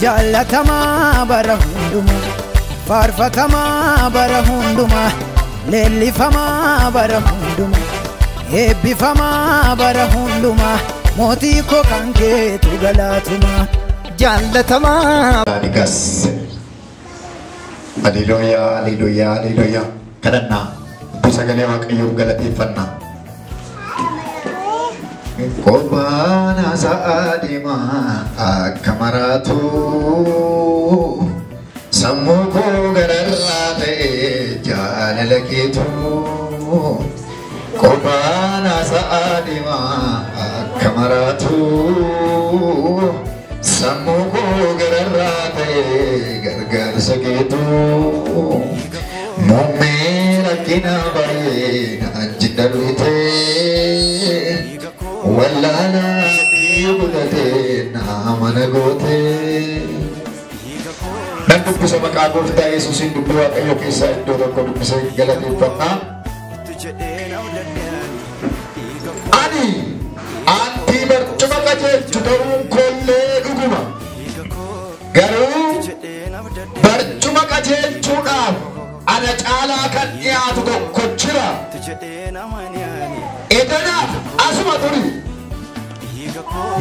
jaalatama bara hunduma faarfatama bara hunduma leellifama bara hunduma eebbifama bara hunduma mootii koo kan keetu galaatuma jaalatama digas haleluya haleluya haleluya kadhanna sagalee waaqayyoof galateeffannaa Kobana saadima akamaratu samuko gararate jalalakitu Kobana saadima akamaratu samuko gararate gargar sakitu Mumera kina baye anjindarute Wallana ibulate namanagote Dan dubbisa maqaa Gooftaa Yesuusiin dubbii Waaqayyoo keessaa iddoo tokko dubbisa galateeffannaa Ani anti barcuma qajeelchu ta'uun koollee dhuguma Garuu barcuma qajeelchuudhaaf ana caalaa kan dhiyaatu tokko jira Edanaaf asuma turi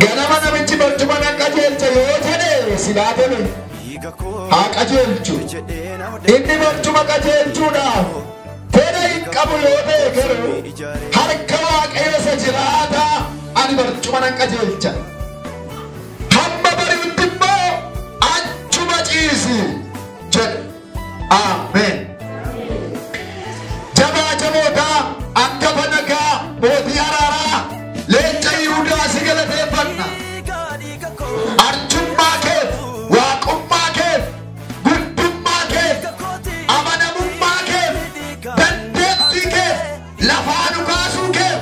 ganama namichi barcuma nan qajeelcha yoo ta'e silaatame haa qajeelchu inni barcuma qajeelchuudhaaf fedha hin qabu yoo ta'e garuu harka Waaqayyoo isa jiraata ani barcuma nan qajeelcha hamma bari'utti immoo achuma ciisi jedhe Amen Jabaa jabootaa Anggafa nagaa mootii araaraa leenca Yihuudaa si galateeffanna arjummaa keef waaqummaa keef guddummaa keef amanamummaa keef dandeettii keef lafaa nu kaasuu keef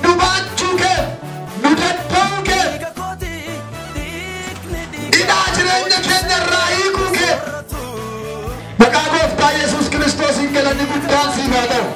nu baachuu keef nu danda'uu keef hidhaa jireenya keenya irraa hiikuu keef maqaa Gooftaa Yesuus Kiristoosiin galanni guddaan siif haa ta'u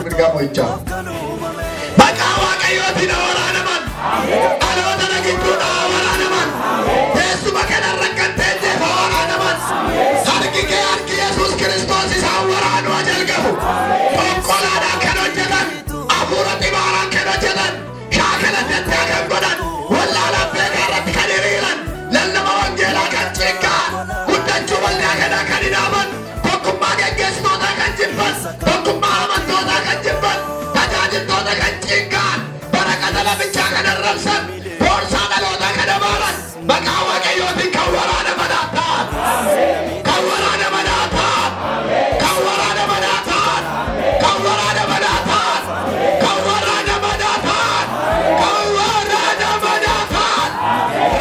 bergabung ija. Baka Waaqayyoo tina waraana man. Dhaloota nagidduudha waraana man. Teessuma kana rakkatee jeefa waraana man. Harki kee harki Yesuus Kiristoos isaan waraanuu jalqabu. Konkolaadhaan kan hojjetan, hafuura xibaaraan kan hojjetan, shaakala daddaa kan godhan, wallaalaan beekaa irratti kan hiriiran, lallaba wangeelaa kan ciiqqaan, guddachuu waldaa kanaa kan hidhaaman, tokkummaa geggeessitoota kan jibban, tokkummaa amantootaa kan jibban, tajaajiltoota kan ciiqqaan, barakata labichaa kan arrabsan, boorsaa dhalootaa kan abaaran, maqaa Waaqayyootiin kan waraana manaa ta'an, kan waraana manaa ta'an, kan waraana manaa ta'an, kan waraana manaa ta'an, kan waraana manaa ta'an, kan waraana manaa ta'an,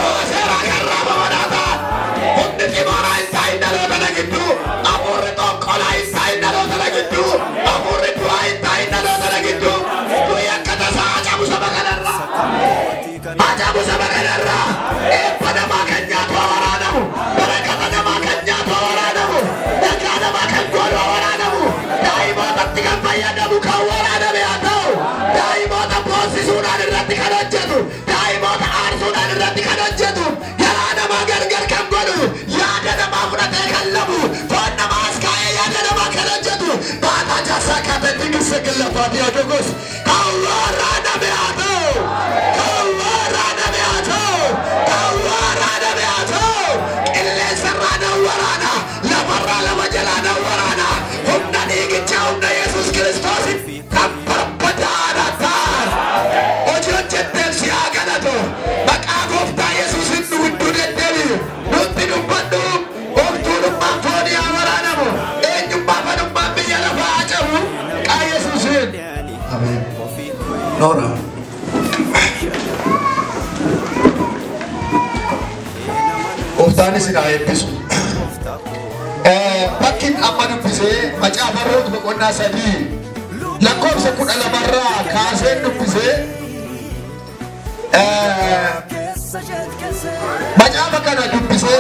rooseera kan raaba manaa ta'an, humni xibooraa hin taa'in dhaloota nagidduu, hafuurri xonqolaa hin taa'in dhaloota nagidduu, hafuurri du'aa hin taa'in dhaloota nagidduu, du'i akka tasaa hacabu saba kanarraa, hacabu saba kanarraa, eebba namaa kan nyaatu waraanamu, barakata namaa kan nyaatu waraanamu, nagaa namaa kan godhu waraanamu, daa'imootatti kan fayyadamu kan waraaname haa ta'u, daa'imoota boonsisuudhaan irratti kan hojjetu, daa'imoota aarsuudhaan irratti kan hojjetu, garaa namaa gargar kan godhu, yaada namaa fudhatee kan lamu, foon namaas kaa'ee yaada namaa kan hojjetu, baataa jaasaa kaateetti gisa gillaffaati haa dhugus, kan waraaname haa ta'u, kan waraaname haa ta'u, kan waraaname haa ta'u, qilleensarraa nan waraana, lafarraa lama jalaa nan waraana, humna dhiigichaa humna Yesuus Kiristoos kan barbadaadha ta'an, hojii hojjetu Ora. Oftani sinae pisu. Bakin amanu pise macaafa Ruut boqonnaa 3 lakkoofsa 12 kaasee dubbise macaafa kana dubbise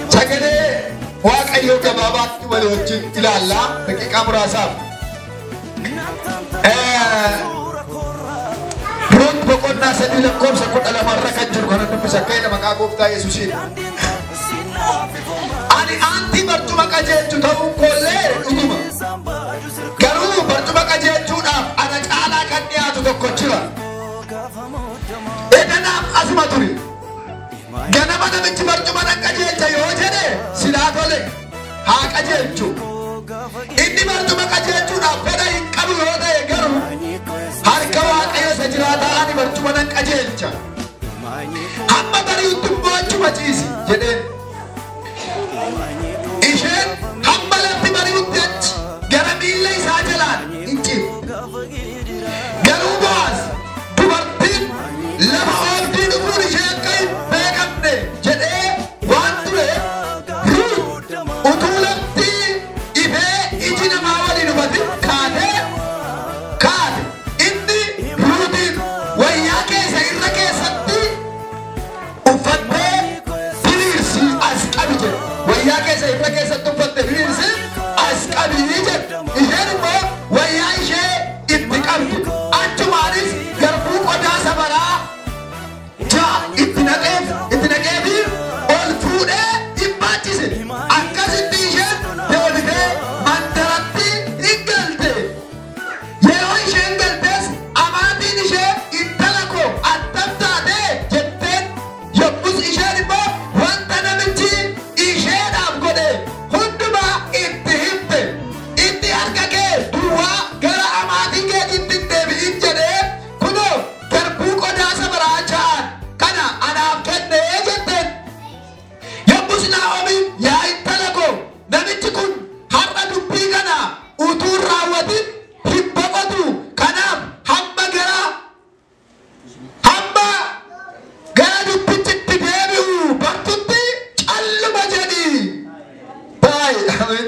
sagalee Waaqayyo gabaabaatti walii wajjin ilaalla daqiiqaa muraasaaf. Ruut boqonnaa 3 lakkoofsa 12 kan jiru kana dubbisa keenya maqaa Gooftaa Yesuusiin. Ani anti barcuma qajeelchu ta'uu kollee dhuguma. Garuu barcuma qajeelchuudhaaf ana caalaa kan dhiyaatu tokko jira. Edanaaf asuma ture. Ganama namichi barcuma nan qajeelcha yoo jedhe silaa tole haa qajeelchu. Inni barcuma qajeelchuudhaaf fedha hin qabu yoo ta'e garuu harka Waaqayyo isa jiraataa ani barcuma nan qajeelcha. Hamma bari'utti achuma ciisi jedheen. Isheen hamma lafti bari'utti achi gara miilla isaa jalaan hin ciifne. Garuu Bo'aaz dubartiin lafa oobdii dhufuun ishee akka hin beekamne jedhee waan tureef Ruut utuu lafti ifee iji namaa waliin hubatin kaate. Inni Ruutiin wayyaa keessa irra keessatti uffattee firiirsi as qabi jedhe. Wayyaa keessa irra keessatti uffattee firiirsi as qabi jedhe. Isheen immoo wayyaa ishee itti qabdi. Achumaanis garbuu qodaa sabaraa itti naqeefi ol fuudhee dhibbaachise. Akkasitti isheen deebitee mandaratti hin galte. Yeroo isheen galtes amaatiin ishee intala koo attam taate jetteen yommus isheen immoo wanta namichi isheedhaaf godhe hundumaa itti himte. Inni harka kee duwwaa gara amaatii keetiitti deebi'in jedhee kunoo garbuu qodaa sabaraa ja'an kana anaaf kennee jetteen. Yommus Naa'omiin yaa intala koo namichi kun har'a dubbii kana utuu raawwatin hin boqotu. Kanaaf hamma gara dubbichitti deebi'u bartutti calluma jedhi.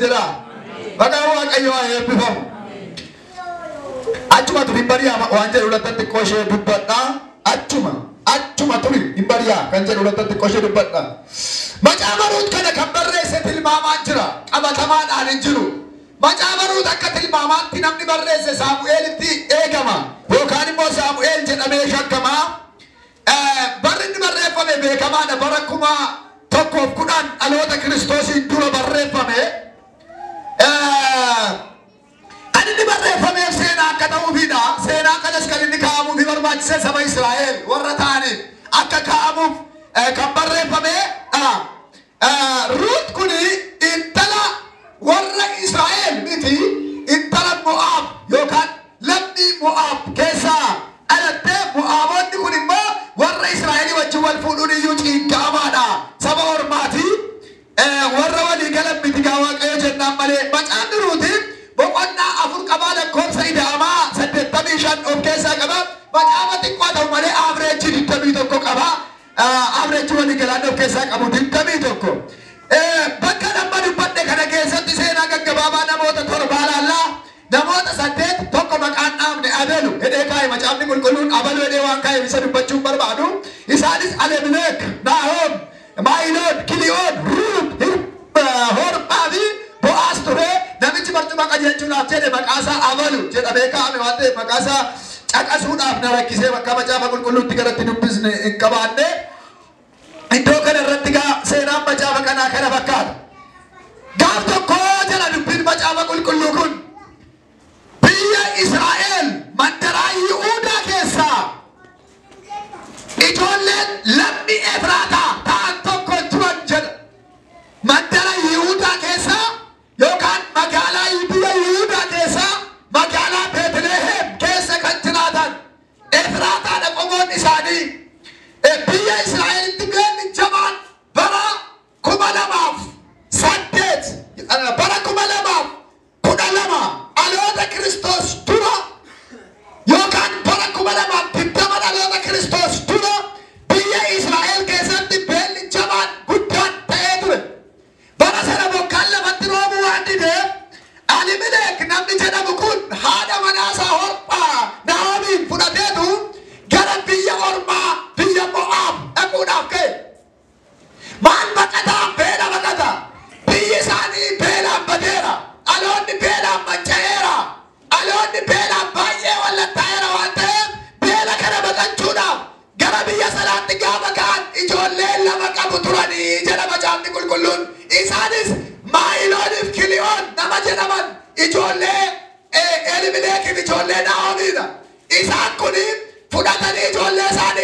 Jira maqaan Waaqayyo haa eebbifamu. Achuma turi hin bari'aa waan jedhu irratti xiqqoo ishee dubbadha. Achuma turi hin bari'aa kan jedhu irratti xiqqoo ishee dubbadha. Macaafa Ruut kana kan barreesse tilmaamaan jira. Qabatamaadhaan hin jiru. Macaafa Ruut akka tilmaamaatti namni barreesse Saamu'eelitti eegama yookaan immoo Saamu'eel jedhamee shakkama. Barri inni barreeffame beekamaadha. Bara 1,010 dhaloota Kiristoosiin dura barreeffame. Kan inni barreeffameef seenaa akka ta'uufidha. Seenaa kanas kan inni kaa'amuuf barbaachise saba Israa'el warra ta'aniif akka kaa'amuuf kan barreeffame. Ruut kuni intala warra Israa'el miti, intala Mo'aab yookaan lammii Mo'aab keessaa dhalattee. Mo'aabonni kun immoo warra Israa'elii wajjin wal fuudhuun iyyuu ciiggaamaadha. Saba ormaati. Warra walii galan miti gaa Waaqayyo jennaan malee. Macaafni Ruuti boqonnaa 4 qabaa lakkoofsa ida'amaa 85 of keessaa qaba. Macaafa xiqqoo ta'u malee average 21 qaba. Average walii galaan of keessaa qabu 21. Bakka nama dubbadhe kana keessatti seenaa gaggabaabaa namoota 7 laallaa. Namoota 8 tokko maqaan dhaabne Abelu hedhee kaa'e. Macaafni qulqulluun Abelu hedhee waan kaa'e isa dubbachuun barbaadu. Isaanis Abimelek, Naahom, Maayiloon, Kiliyoon, Ruut, Horphaa fi Bo'aaz ture. Namichi barcuma qajeelchuudhaaf jedhe maqaasaa Abelu jedhamee kaa'ame waan ta'eef maqaasaa caqasuudhaaf na rakkisee bakka macaafa qulqulluutti garatti dubbisne hin qabaanne. Iddoo kana irratti gaa seenaan macaafa kanaa kana fakkaata. Gaaf tokko jala dubbiin macaafa qulqulluu kun biyya Israa'el mandaraa Yihuudaa keessaa ijoolleen lammii Efraataa ta'an tokko turan jedha. Mandara Yihuudaa keessaa yookaan magaalaa biyya Yihuudaa keessaa magaalaa Beetlehem keessa kan jiraatan Efraataadha qomoon isaanii. Biyya Israa'elitti beelli jabaan bara 2008 bara 2012 dhaloota Kiristoos dura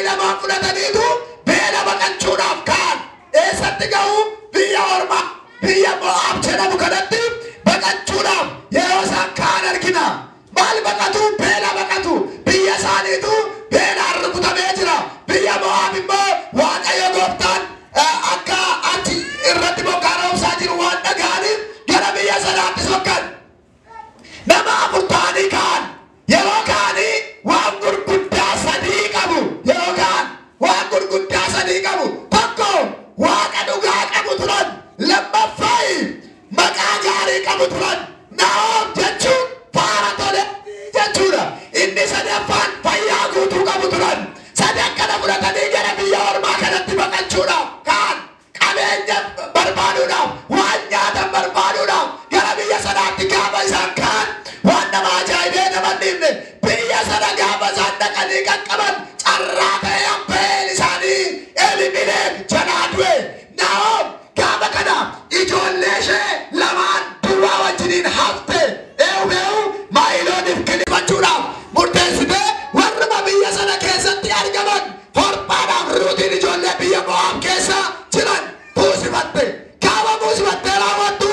lama fudhataniitu beela baqachuudhaaf ka'an. Eessatti ga'u? Biyya ormaa biyya Mo'aab jedhamu kanatti baqachuudhaaf yeroo isaan ka'an argina. Maal baqatu? Beela baqatu. Biyya isaaniitu beelaan rukutamee jira. Biyya Mo'aab immoo Waaqayyo Gooftaan akka achi irratti bokkaa roobsaa jiru waan dhaga'aniif gara biyya sanaatti sokkan. Nama 4 ta'anii ka'an. Yeroo ka'anii waan gurguddaa 3 qabu. Yeroo ka'an waan gurguddaa 3 qabu. Tokko Waaqa dhugaa qabu turan. Lammaffaa maqaa gaarii qabu turan. Naa'om jechuun faara tole jechuudha. Inni sadaffaan fayyaa guutuu qabu turan. Sadan kana fudhatanii gara biyya ormaa kanatti baqachuudhaaf ka'an. Qabeenya barbaaduudhaaf waan nyaatan barbaaduudhaaf gara biyya sanaatti gaafa isaan ka'an waan nama ajaa'ibee nama dhibne biyya sana gaafa isaan dhaqanii qaqqaban carraa ta'e abbeen isaanii Elimelek jalaa du'e. Naa'om gaafa kana ijoollee ishee lamaan duwwaa wajjiniin hafte eewu maayilooniif kilifachuudhaaf murteessitee warruma biyya sana keessatti argaman hormaadhaaf ruutiin ijoollee biyya Mo'aab keessa jiran buusifatte. Gaafa buusifattee raawwattu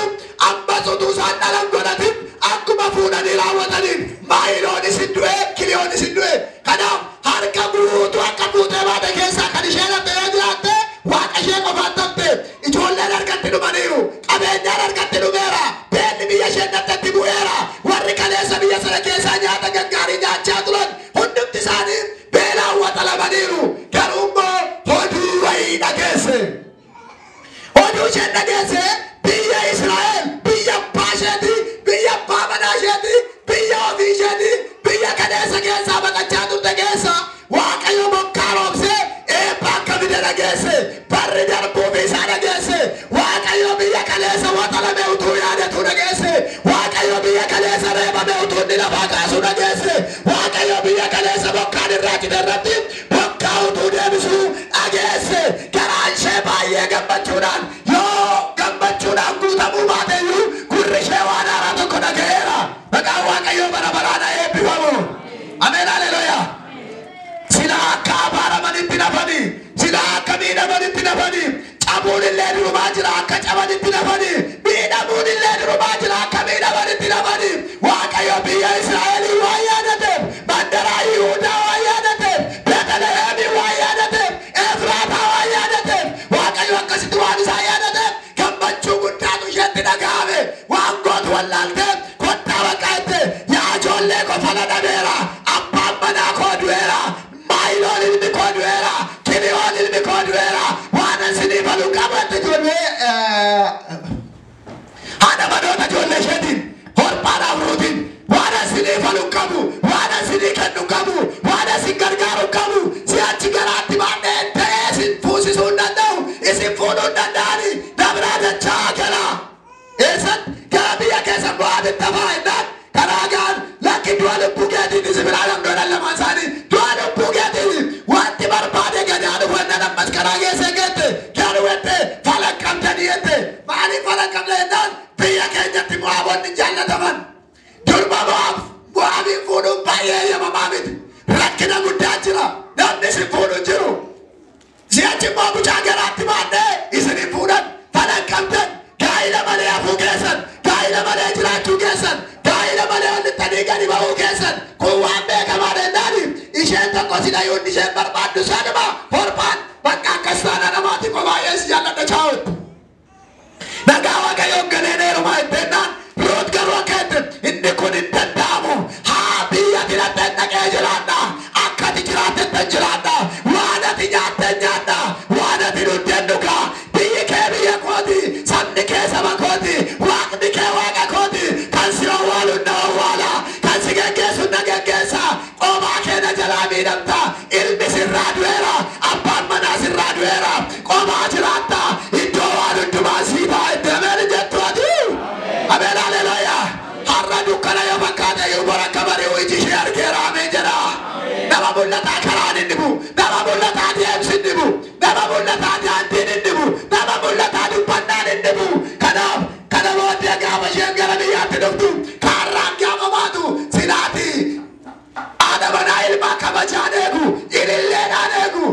ammas utuu isaan dhalan godhatin akkuma fuudhanii raawwataniin maayiloonis hin du'e kiliyoonis hin du'e. Kanaaf harka guutuu akka fuutee baate keessaa kan isheen hafe yoo jiraatte Waaqa ishee qofaan tafte. Ijoolleen harkatti dhumaniiru. Qabeenyaan harkatti dhumeera. Beelli biyya isheen dhattatti bu'eera. Warri kaleessa biyya sana keessaa nyaata gaggaarii nyaachaa turan hundumti isaanii beelaan waxalamaniiru. Garuu immoo oduu wayii dhageesse. Oduu isheen dhageesse biyya Israa'el biyya abbaa isheeti biyya abbaa manaa isheeti biyya ofii isheeti biyya kaleessa keessaa baqachaa turte keessa Waaqayyo bokkaa roobsee eebba akka fide dhageesse. Barri darbuuf isaa dhageesse. Waaqayyo biyya kaleessa waxalame utuu yaadatu dhageesse. Waaqayyo biyya kaleessa reebame utuu inni lafaa kaasu dhageesse. Waaqayyo biyya kaleessa bokkaan irraa cite irratti bokkaa utuu deebisu dhageesse. Garaan ishee baay'ee gammachuudhaan yoo gammachuudhaan guutamuu baateyyuu gurri ishee waan haaraa tokko dhaga'eera. Maqaan Waaqayyoo bara baraan haa eebbifamu. Ameen haleluuyaa. Sila akka abaaramanitti nafani. Sila akka miidhamanitti nafani. Cabuun illee durumaa jira akka cabanitti nafani. Miidhamuun illee durumaa jira akka miidhamanitti nafani. Waaqayyo biyya Israa'elii waan yaadateef, mandaraa Yihuudaa waan yaadateef, Beetlehemii waan yaadateef, Efraataa waan yaadateef, Waaqayyo akkasitti waan isaa yaadateef gammachuu guddaatu isheetti dhaga'ame. Waan gootu wallaalteef kottaa baqqaette yaa ijoollee qofala dhabeera. Abbaan manaa koo du'eera. Maayiloon ilmi koo du'eera. Kiliyoon ilmi koo du'eera. Waan asinii baluu qabatte ijoollee haadha manoota ijoollee isheetiin hormaadhaaf ruutiin waan asinii baluu qabu waan asinii kennu qabu waan asin gargaaru qabu si'achi garaatti baadhee ta'ee isin fuusisuu hin danda'u isin fuudhuu hin danda'ani dabraa dachaa gala. Eessatti gara biyya keessa Mo'aabitti hafaa jennaan karaa gaan lakki du'a lubbuu keetiin isin biraa lamdoodhaan lamaan isaanii du'a lubbuu keetiin wanti barbaade gadaan uffannaan ammas karaa keessa geette gaadhuwette falaqqamtanii jette. Maaliif falaqqamte jennaan biyya keenyatti Mo'aabonni jaallataman. Durba Mo'aabiin fuudhuun baay'ee eeyyamamaa miti. Rakkina guddaa jira. Namni isin fuudhu jiru. Si'achi immoo mucaa garaatti baadhee isin fuudhan falaqqamtan. Gaa'ila malee hafuu keessan, gaa'ila malee jiraachuu keessan, gaa'ila malee walitti gadi ba'uu keessan kun waan beekamaa danda'aniif isheen tokko sida yoon isheen barbaaddu saanuma hormaan bakka akkas taana namaati ko baay'ee si jaalladha chaa'utti. Nagaa Waaqayyoon galeneeruma ittennaan Ruut garuu akka itti inni kun hin danda'amu. Haa biyya filattee dhaqee jiraadha. Akka ati jiraattetti jiraadha. Waan ati nyaatte nyaadha. Waan ati dhugdeen dhugaa. Biyyi kee biyya kooti. Sabni kee saba kooti. Waaqni kee waaqa kooti. Kan si owwaalu na owwaala. Kan si geggeessu na geggeessa. Qomaa kee na jalaa miidhamta. Ilmi sirraa du'eera. Abbaan manaa sirraa du'eera. Qomaa jiraatta. Iddoo waan hundumaa sii ta'a itti ameen jettu ati. Ameen haleluuyaa. Har'a dukkana yoo fakkaate yoo bara kabare hojii ishee argeera ameen jedha. Nama mul'ataa karaan hin dhibu. Nama mul'ataa deemsi hin dhibu. Nama mul'ataa daandiin hin dhibu. Nama mul'ataa dubbannaan hin dhibu. Kanaaf kana booddee gaafa isheen gara biyyaatti dhuftu kaarraan gaafa baatu silaati haadha manaa ilmaa kabajaan eegu ililleedhaan eegu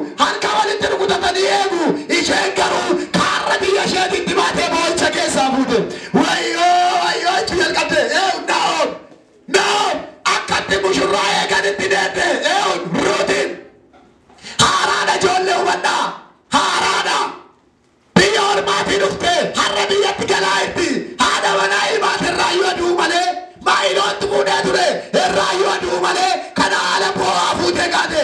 fuudhee ture irraayyuu aduu malee kana haala bu'aa fuutee gaate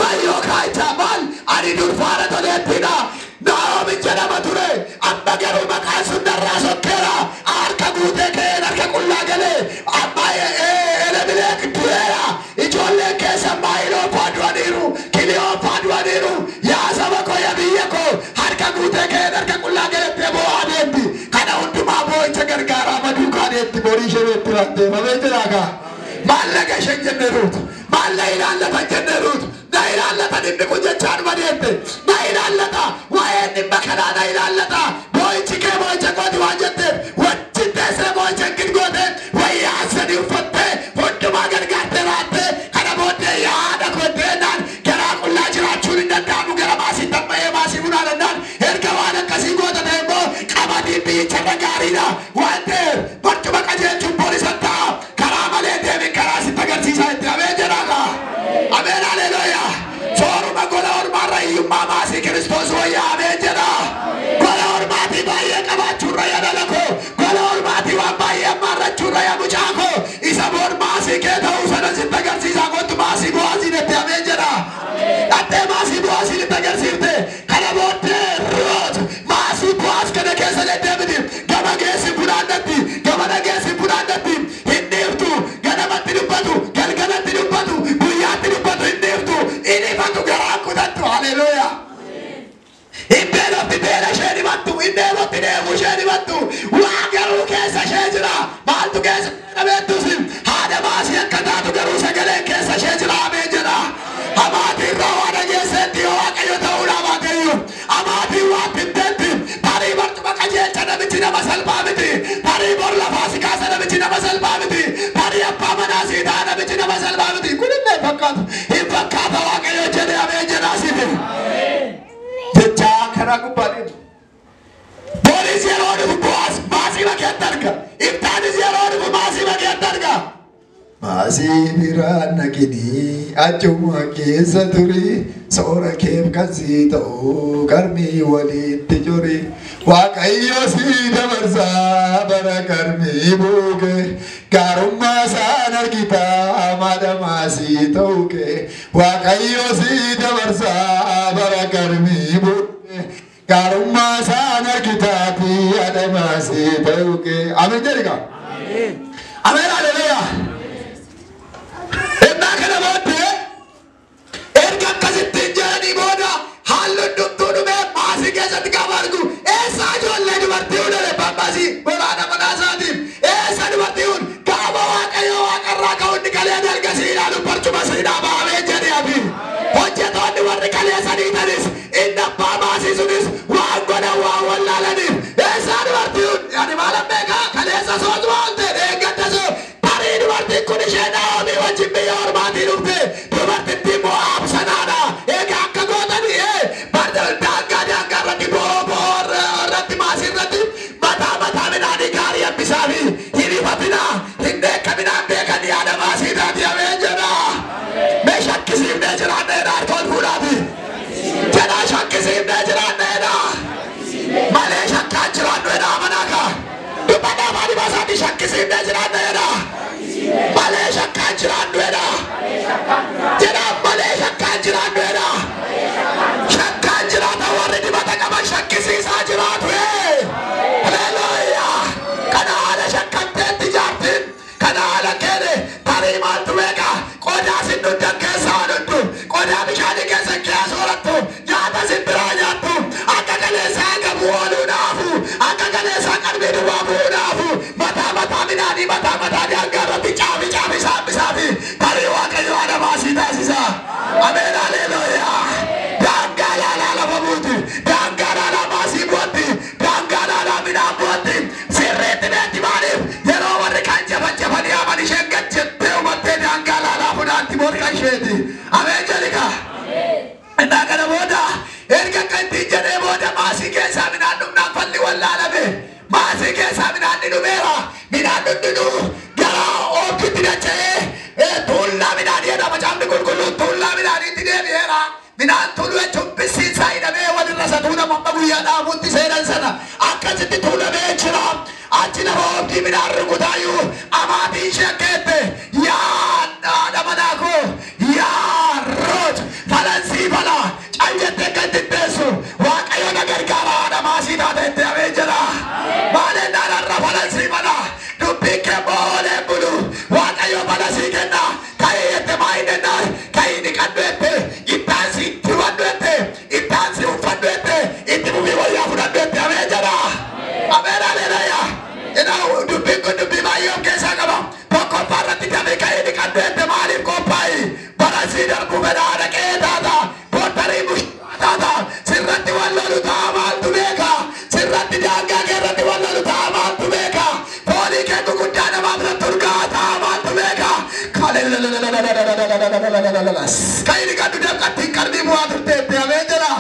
wayyookaa itti maal ani durfaana toleettidha Naomi jedhama ture amma garuu maqaan sun narraa sokkeera harka guutee keen harka qullaa galee amma Elimelek du'eera ijoolleen keessa maayiloo paaduwaniiru kiliyoo paaduwaniiru yaa saba koo yaa biyya koo harka guutee keen harka qullaa galettee boo'aa deemti kana hundumaa boo'icha gargaaraa maduu kaaneetti borii isheetti randeefamee jiraagaa maallaqa isheen jenneeruutu maalla ilaallatan jenneeruutu na ilaallatan inni kun jechaan madeette na ilaallata waa'een dhimma kanaa na ilaallata boo'ichi kee boo'icha kooti waan jetteef wajjin teessee boo'icha hin goote wayyaa sanii uffattee hundumaa gargaartee raatte kana booddee yaada koddeenaan garaa qullaa jiraachuun hin danda'amu gara maasii tabba'ee maasii bunaa danda'an erga waan akkasii goota ta'e immoo qabatiin biyyicharra gaariidha waan ta'eef barcuma qajeelchuun poolisan ta'a karaa malee deemin karaa sitti agarsiisaa itti ameen jedhaaga ameen haleluuyaa sooruma gola ormaarra hiyyummaa maasii kiristoos wayyaa ameen jedha gola ormaatii baay'ee qabaachuurra yaa dhalakoo gola ormaatii waan baay'ee ammaarrachuurra yaa mucaakoo isa boon maasii kee ta'uu sana sitti agarsiisaa kottu maasii bu'aasiin itti ameen jedha dhattee maasii bu'aasiin itti agarsiifte kana booddee root maasii bu'aas kana keessa deddeebiti gama geessi bunaannatti gama dhageessi bunaannatti hin dhiiftu ganamatti dubbatu galgalatti dubbatu guyyaatti dubbatu hin dhiiftu inifatu garaa kutattu haleluuyaa Indeeloti beela ishee dhibattu indeeloti deemu ishee dhibattu waa garuu keessa ishee jira maaltu keessa dhabeettusi haadha maasii akka taatu garuu sagalee keessa ishee jira ameen jedha amaatiin roowaa dhageesseetti yoo waaqayyo ta'uudha waaqayyo amaatiin waa bitteetti tarii barcuma qajeelcha namichi nama salphaa miti tarii bor lafaa si kaasa namichi nama salphaa miti tarii abbaa manaa sii ta'a namichi nama salphaa miti kun illee fakkaatu hin fakkaata waaqayyo jedhe ameen jedhaa siif jecha karaa gubbaadhiin boolis yeroo dhufu bu'aas maasii bakeetti arga ibtaanis yeroo dhufu maasii bakeetti arga maasii biraan naqinii achuma keessa turi soora keef kan sii ta'u qarmii walitti jori waaqayyo sii dabarsaa bara qarmii buuke gaarummaa isaan argita maadha maasii ta'u kee waaqayyo sii dabarsaa bara qarmii buuke gaarummaa isaan argitaati yaada maasii ta'u kee ameen jedhiga ameen haleluuyaa innaa kana booddee erga akkasittiin jedhanii booda halluun dhumtuu dhumee maasii keessatti qaba argu eessaa ijoollee dubartii hundee babbaasii boraana manaasaatiin eessa dubartii hund qaama waaqayyoo waaqarraa ka'uun kalee dalgasii ilaalu barcuma siinaa baamee jedhee afi hojjetoonni warri kalee sanii tanis inni abbaa maasii sunis waan godhan waan wallaalaniif eessaa dubartii hund yaani maalan beekaa kaleessa sootuma oolte eeggatte soo tarii dubartiin kun ishee Naomi wajjin biyya ormaatii dhufte dubartittiin Mo'aab sanaadha egaa akka gootanii daangaa irratti booboo irratti maasii irratti mataa midhaanii gaarii hambisaa fi hin ifatinaa hin deekkaminaan beekan yaada maasii taati ameen jedha mee shakkisiifnee jiraanneedha harkoon fuudhaati jedhaa shakkisiifnee jiraanneedha malee shakkaan jiraanneedha amanaaka dubbadhaa maali baasaatii shakkisiifnee jiraanneedha malee shakkaan jiraanneedha jedhaa malee shakkaan jiraanneedha shakkaan jiraata warri dibata qaban shakkisiisaa jiraatu haleluuyaa kana haala shakkamteetti jaartiin kana haala keene tarii maaltu beeka qodaa sin dhudhan keessaa dhudhu qodaa bishaanii keessa kee soorattu nyaata sin biraa nyaattu akka kaleessaa gabu ooluudhaafu akka kaleessaa qalbii duwwaa bu'uudhaafu mataa midhaanii mataa daangaa irratti caafi saambisaa fi tarii waaqayyo haadha maasii taasisa ameen haleluuyaa daangaa laalaa lafa buuti daangaa laalaa maasii bu'atti daangaa laalaa midhaan bu'atti sirreetti beetti maaliif yeroo warri kan jafanii aman isheen gajjettee hubattee daangaa laalaa fuudhaatti morka isheeti ameen jedhika innaa kana booda erga akka ittiin jedhee booda maasii keessaa midhaan dhumnaan falli wallaalame maasii keessaa midhaan ni dhumeera midhaan dhundhudhu gara oobditti dacha'ee tuullaa midhaanii jedhama caamni qulqulluun tuullaa midhaaniitti deebi'eera midhaan tuuluu jechuun bisiinsaa hidhamee walirra satuuna mamma guyyaa dhaabuutti seenan sana akkasitti tuulamee jira Achina hoopti midhaan rukutaayyuu amaatiin shakkeette yaa manako yaa root falansii fala canjettee kan titteessu waaqayyo na gargaara haadha maasii taateetti amee jira maaleen naanarra falansii fala dubbii kee boolee bulu waaqayyo falasii kenna ka'ee yette maayinennaan ka'ee dhiqadduette ittaansi itti wadduette ittaansi uffadduette itti bufii wayyaa fudhadduette amee jira ameen aleluyaa inaa dubbiin kun dubbii baay'ee keessaa qaba tokko farratti damee ka'ee dhiqadduette maaliif qophaa'i barasii darbu fedhaa dhaqee taata booddarii bushaa taata sirratti wal lolu ta'a maaltu beeka sirratti daangaa keerratti wal lolu ta'a maaltu beeka foolii kee guguddaa namaaf turgaa ta'a maaltu beeka ka'ee dhiqaddu dabqattiin qalbii bu'aa turteetti ameen jira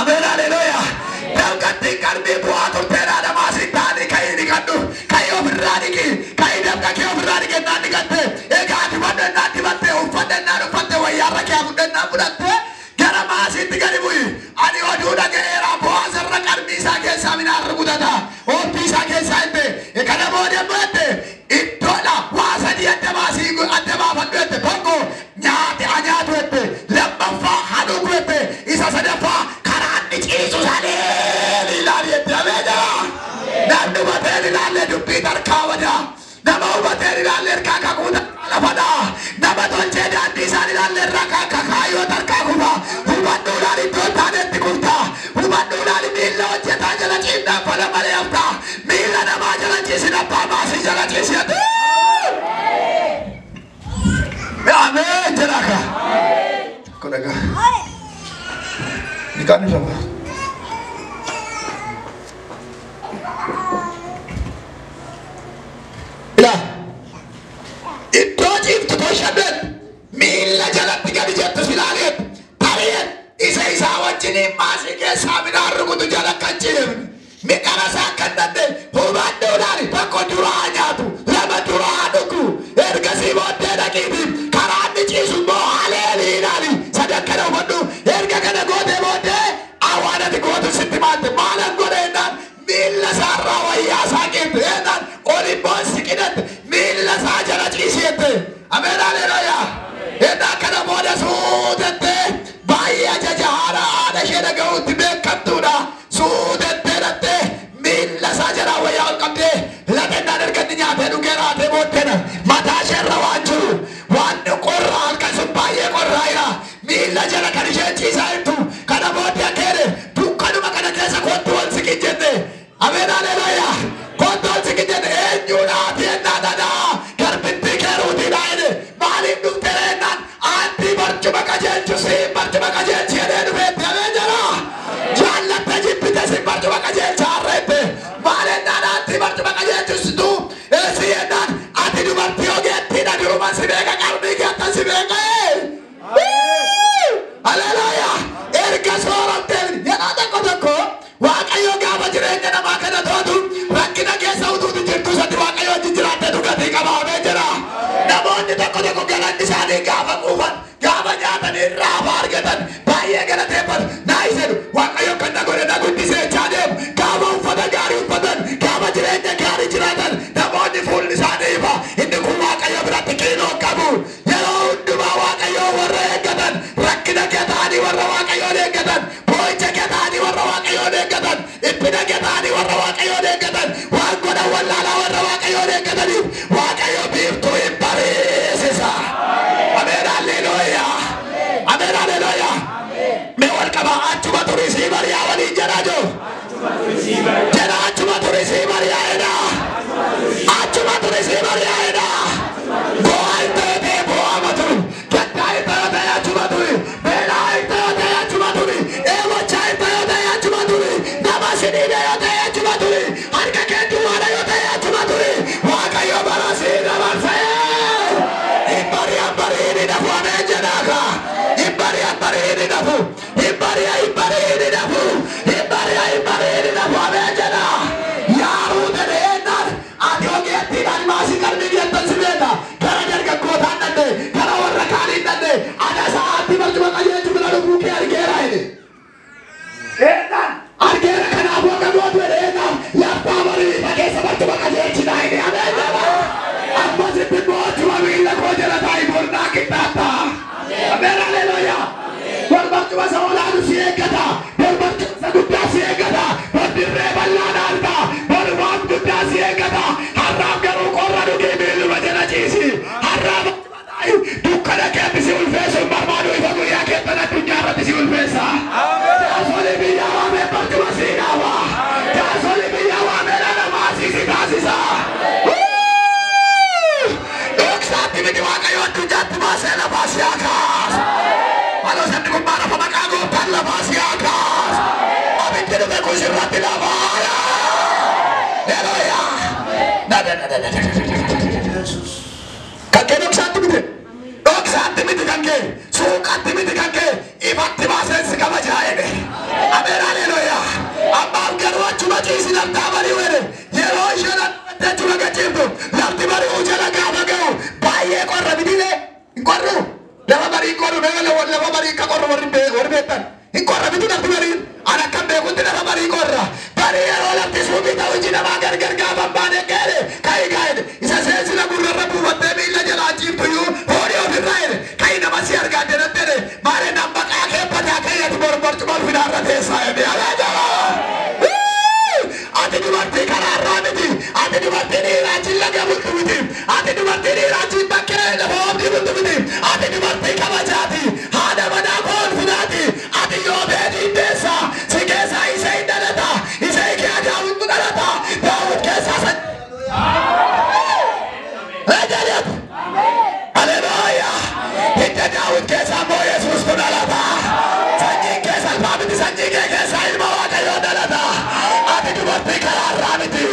ameen aleluyaa dabqattiin qalbii bu'aa turteedha namaasiin taa'anii ka'ee dhiqaddu ka'ee ofirraa dhiqi ka'ee dabqa kee ofirraa dhiqennaan dhiqatte egaa ati fudhannaan dibatte uffannaan uffatte wayyaarra kee fudhannaan fudhatte gara maasiitti gadi bu'i ani oduu dhaga'eera bu'aa sarara qalbii isaa keessaa midhaan rukutata oobdii isaa keessaa hinte kana booda bu'atte iddoodha waa sadii adda maasii adda baafadhu jette tokko nyaate anyaatu jette lammaffaa haduuku jette isa sadaffaa karaanni ciisu sadeen ilaali jette ameedha namni hubateen ilaalle dubbii tarkaa wada nama hubateen ilaalle ergaa kakuuta lafadha nama tolchee daandii isaan ilaalle irraa kakaayyoo tarkaa kufa hubadhu ilaali iddoo taanetti kufta hubadhu ilaali miilla hojjetaa jala ciimnaan fala malee hafta miilla namaa jala ciisin abbaa maasii jala ciisiyate ameen jedhaka kodaga dikani sama ila iddoo ciiftu toshadet miilla jalatti gadi jettu silaalet tari'et isa wajjiniin maasii keessaa midhaan rukutu jala kan ciifne midhana isaa kan dandee hubadhu ilaali tokko duraa nyaatu lama duraa dhugu ergasii booddee dhaqiitiif karaanni ciisu immoo haleelii ilaali sadakkana hubadhu erga kana gootee booddee awwaanati gootu sitti maatte maalan godhe jennaan miilla isaarraa wayyaa isaa qiibte jennaan ol immoo siqidette miilla isaa jala ciisiyette ameen aleluyaa jennaan kana booda suutette baay'ee ajaja haadha ishee dhaga'uutti beekamtuudha suutette dhatte miilla isaa jala wayyaa ol qabdee lafennaan erganni nyaatee dhugee raatee booddena mataa isheerra waan jiru waan qorraa halkan sun baay'ee qorraa jira miilla jala kan ishee ciisaa jirtu kana booddee akeene dukkanuma kana keessa kottu wal siqin jette ameen aleluyaa kottu wal siqin jette eenyuudhaati ennaa dhadhaa garbittii keeruutiidha jedhe maaliif dhufte ennaan anti barcuma qajeelchu siin barcuma qajeelchi jedhee dhufeetti ameen jala jaallatte jibbite siin barcuma qajeelcha harreette maal ennaan anti barcuma qajeelchusitu si ennaan ati dubartii ogeettiidha duruman si beeka qarbii keettan si beeka aleluyaa erga sooramteen jedhaa tokko waaqayyo gaafa jireenya namaa kana tootu rakkina keessa utuutu jirtu satti waaqayyo wajjin jiraatte dhugatii qabaamee jira namoonni tokko galanni isaanii gaafa quufan gaafa nyaatan irraa argatan baay'ee galateeffatu naa isedhu waaqayyo kan na godhe na guddisee jechaa deemu gaafa uffata gaarii uffatan gaafa jireenya gaarii jiraatan namoonni fuulli isaanii ifa inni kun waaqayyo biratti qiinoo qabu yeroo hundumaa waaqayyo warra eeggatan rakkina kee ta'anii warra waaqayyoon eeggatan boo'icha kee ta'anii warra waaqayyoon eeggatan dhiphina kee ta'anii warra waaqayyoon eeggatan waan godhan wallaalaa warra waaqayyoon eeggataniif waaqayyo biiftuu hin bariisisa ameen alleluuyaa ameen alleluuyaa mee wal qabaa achuma turisii bariyaa waliin jedhaa jiru jedha achuma turisii bariyaa jedhaa achuma turisii bariyaa jedhaa bu'aa hin ta'e bu'aa maturu gaddaa hin ta'e achuma turi beelaa hin ta'e achuma turi eebochaa hin ta'e achuma turi nama siniidha yoo ta'e achuma turi harka keetti waadha yoo ta'e achuma turi waaqayyo barasii dabarsee ibbariyaa bariini dhafu ameen jedhaaka ibbariyaa bariini dhafu ibbariyaa bariini dhafu ibbariyaa bariini dhafu ameen jedha yaaruu dadheennan ati ogeettiidhaan maasii qalbii jettan si beeka gara dargaggootaan dhandhe gara warra kaaniin dhandhe ana sa'aatti barcuma qajeelchu bira dhufuu kee argeera jedhe eennan argeera kanaaf akka gootu jedhe eennan laffaa barii fageessa kaas. Alo sanni kun maara fa maqaa gooftaan lafaa si haa kaas. Abiddi dhufe kun sirratti lafaaya. Kankee dhoksaatti miti. Dhoksaatti miti kankee. Suuqatti miti kankee. Ifatti baaseensi kabajaa jedhe. Ameen haleluuyaa. Ammaaf garuu achuma ciisi laftaa bari'u jedhe. Yeroo isheen adda achuma gachiiftu lafti bari'uu jala gaafa ga'u baay'ee qorra mitiilee hin qorru. Lafa barii hin qorru lafa barii akka qorru warri beektan. Hin qorra miti lafti bariin. An akkam beekutti lafa barii qorra. Barii yeroo lafti suuqii ta'u iji namaa gargar gaafa baane gaa'e ka'i gaa'e isa seensila gurrarra buufattee miila jalaa ciiftuyyuu horii ofirraa jedhe ka'i nama si argaa jedhatti jedhe maaree nam maqaa keebbataa kayyatu borborcuma ulfinaarra teessaa jedhe alaa jalaa. Ati dubartii karaarraa miti. Ati dubartii dhiiraa jilla gabultu miti. Ati dubartii dhiiraa jibba kee lafa oomdii bultu miti. Ati dubartii kabajaati. Haadha manaa koolfinaati. Ati yoo beetii deessa. Si keessaa isa hin dhalata. Isa hiikaa daawwitu dhalata. Daawwit keessaa san. Eegalet. Aleluuyaa. Hidda daawwit keessaa moo Yesuus tu dhalata. Sanyiin keessa alfaa miti sanyii kee keessaa ilma Waaqayyoo dhalata. Ati dubartii karaarraa miti.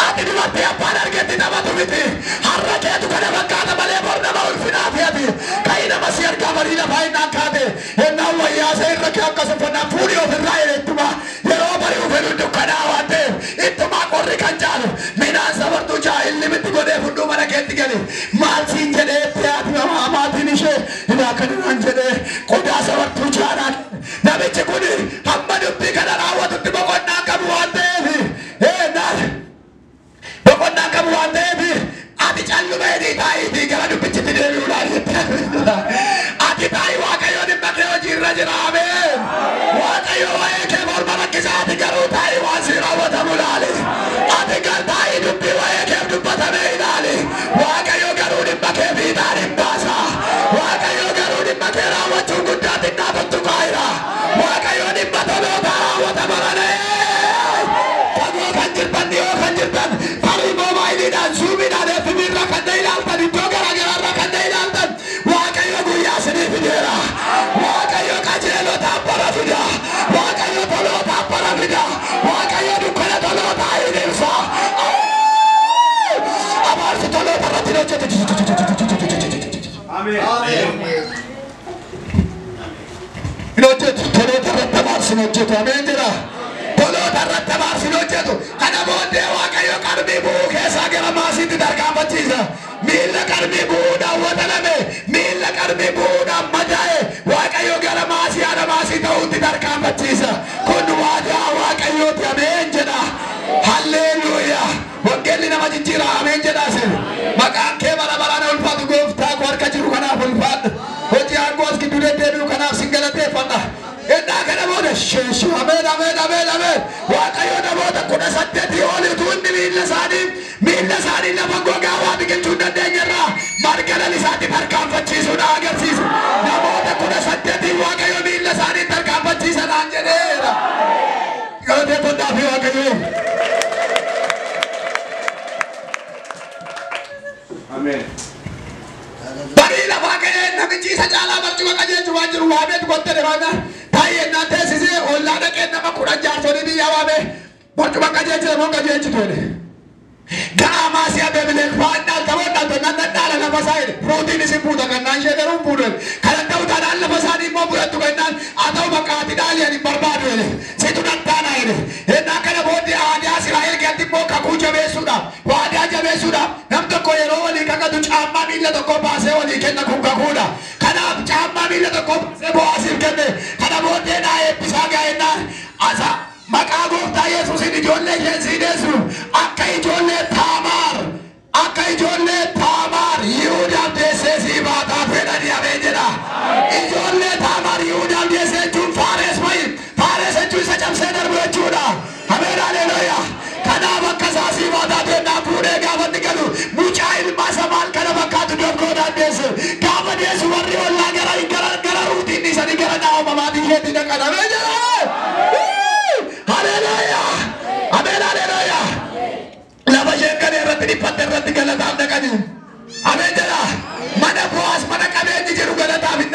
Ati dubartii abbaan argetti namatu miti. Har'a keetu kana fakkaata malee bor nama ulfinaati ati. Ka'i nama si argaa barii lafaa hinnaan kaate. Hennaan wayyaasa irra kee akkas uffannaan fuudhii ofirraa jedhe ittuma. Yeroo bari'u fedhu dukkanaa waan ta'eef ittumaa qorri kan caalu. Minaan safartuu jaahilli miti godhee hunduu mana keetti gali. Maal siin jedhee itti haati maatiin ishee ilaa kanaan jedhee qodaa safartuu jaanaan. Namichi kun hamma dubbii kana raawwatutti boqonnaa qabu waan ta'eef. Boqonnaa qabu waan ta'eef ati callumeetii taa'iitii gara dubbichitti deebi'uudhaan jette. Ati taa'ii Waaqayyoon dhimma kee hojiirra jira ameen. Waaqayyo waa'ee kee morma rakkisaa ati garuu taa'ii waan si raawwatamu ilaali. Ati gar taa'ii dubbii waa'ee keef dubbatame ilaali. Waaqayyo garuu dhimma kee fiixaan hin baasa. Waaqayyo garuu dhimma kee raawwachuun guddaa xinnaa tuttuqaa'ira. Waaqayyo dhimma tolootaa raawwata maranee. Fagoo kan jirtan dhiyoo kan jirtan tarii moobaayiliidhaan suumiidhaan eeffimirra kan na ilaaltan iddoo garaagaraarra kan na ilaaltan Waaqayyo guyyaa sinii fideera. Waaqayyo qajeelotaan bara fida. Waaqayyo tolootaan bara fida. Waaqayyo dukkana tolootaa hin ibsa. Abaarsi toloota irratti hin hojjete. Hin hojjetu toloota irratti abaarsi hin hojjetu ameen jedha. Toloota irratti abaarsi hin hojjetu. Kana booddee Waaqayyo qarmii bu'uu keessaa gara maasiitti tarkaanfachiisa. Miilla qarmii bu'uudhaan watalame. Miilla qarmii bu'uudhaan madaa'e. Waaqayyo gara maasii haadha maasii ta'uutti tarkaanfachiisa. Kun waadaa Waaqayyooti ameen jedha. Halleluuyaa. Wangeelli nama jijjiira ameen jedha sin. Maqaan kee bara baraan ulfaatu gooftaa koo harka jiru kanaaf ulfaadha. Hojii aangoo as gidduu deddeebi'u kanaaf sin galateeffadha. Ennaa kana booda sheeshu ameen ameen ameen ameen. Waaqayyo namoota 18 oliitu inni miilla isaanii lafa gogaa waa biqilchuu hin dandeenyerraa marga lalisaatti tarkaanfachiisuudha agarsiisa. Namoota 18 Waaqayyo miilla isaanii tarkaanfachiisanaan jedheera. Galateeffadhaa fi Waaqayyo. Ameen. Barii lafaa ka'ee namichi isa caalaa barcuma qajeelchu waan jiru waameetu gottee deemaana. Taa'ee naan teessisee ollaa dhaqee nama 10 jaarsolii biyyaa waamee barcuma qajeelchite moo qajeelchitu jedhe. Ga'a maasii abeebilee faannaan taphonnaan tonnaan dhadhaala lafa isaa jedhe. Fuutiin isin fuuta kannaan ishee garuu fuudhan. Kanan ta'u taanaan lafa isaanii immoo fudhattu kennaan haa ta'u bakka ati dhaalii ani barbaadu jedhe. Situ dhadhaana jedhe. Ennaa kana booddee aadaa Israa'el keessatti immoo kakuu jabeessuudhaaf waadaa jabeessuudhaaf nam tokko yeroo walii kakatu caammaa miilla tokko baasee walii kenna kun kakuudha. Kanaaf caammaa miilla tokko baasee Bo'aasiif kenne. Kana booddee naa eebbisaa gaa'ennaan asa maqaa gooftaa Yesuusin ijoollee isheen siideessu akka ijoollee Taamaar Yihuudaaf deessee sii baataa fedhanii ameen jedha. Ijoollee Taamaar Yihuudaaf deessee jechuun Faares fa'i. Faares jechuun isa cabsee darbu jechuudha. Ameen haleluuyaa. Kanaaf akka isaa sii baataa teennaa fuudhee gaafa inni galu mucaa ilmaa isa maal kana fakkaatu dorgoodhaan deesse. Gaafa deessu warri ollaa gara ruutiin isanii gara naa'umamaatii isheetti dhaqan ameen jedha. Haleluuyaa. Ameen haleluuyaa. Lafa isheen kana irratti dhiphatte irratti galataaf dhaqanii. Ameen jedha. Mana Bo'aas mana qabeenyi jiru galataaf hin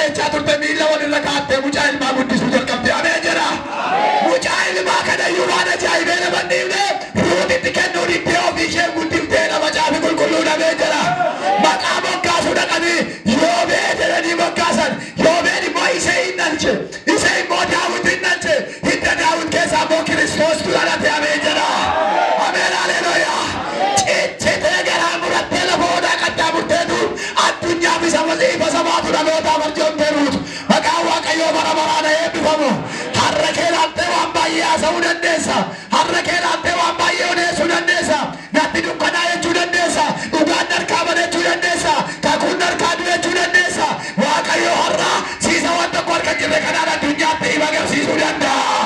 jechaa turte miila walirra kaattee mucaa ilmaa guddisuu jalqabde. Ameen jedha. Mucaa ilmaa kanayyuu waan ajaa'ibee nama hin dhiifne Ruutitti kennuu dhibbee ofii ishee guddiftee nama caafi qulqulluun. Ameen jedha. Maqaa moggaasuu dhaqanii Yoobee jedhanii moggaasan. Yoobeen immoo ishee hin dhalche. Ishee immoo Daawit hin dhalche. Hidda Daawit keessaa immoo Kiristoostu dhalate. Ameen jedha. Ameen haleluuyaa. Ciccitee garaa murattee lafa onaa qaxxaamurteetu addunyaa fi ifa samaatu dhalootaaf arjoomteeruutu. Maqaan Waaqayyoo bara baraan eebbifamu. Har'a kee laattee waan baay'ee haasa'uu dandeessa. Har'a kee laattee waan baay'ee odeessuu dandeessa. Natti dukkanaa jechuu dandeessa. Dhugaan harkaa banachuu dandeessa. Kakuun harkaa du'achuu dandeessa. Waaqayyo har'a siisa waan tokko harka jirre kanaan addunyaatti hiba agarsiisuu danda'a.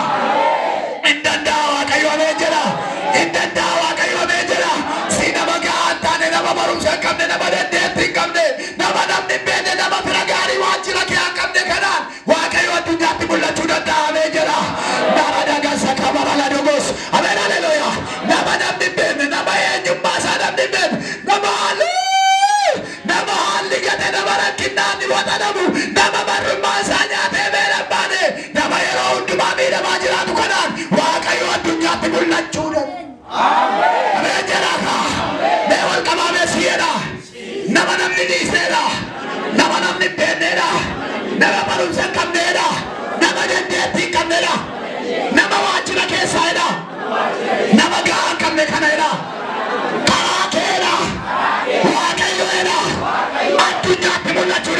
Hin danda'a Waaqayyo. Ameen jedha. Hin danda'a Waaqayyo. Ameen jedha. Si nama gahaa hin taane, nama barumsa hin qabne, nama dandeettii hin qabne, nama namni hin beekne, nama fira gaarii waan jira kee hin qabne kanaan Waaqayyo addunyaatti mul'achuu danda'a. Ameen jedha. Nama dagansa kabara la dogos. Ameen haleluuyaa. Nama namni hin beekne, nama eenyummaa isaa namni hin beekne, nama haalli gate, nama rakkinnaan ni waxanamu, nama marrummaa isaa nyaatee beela hin baane, nama yeroo hundumaa miidhamaa jiraatu kanaan Waaqayyo addunyaatti mul'achuu danda'a. Ameen jedha. Mee wal qabaamee si'eedha. Nama namni dhiisneedha. Nama namni hin beekneedha. Nama barumsa hin qabneedha. Nama dandeettii hin qabneedha. Nama waajjira keessaadha. Nama gahaa hin qabne kanadha. Karaa keedha. Waaqayyoodha. Addunyaatti mul'achuu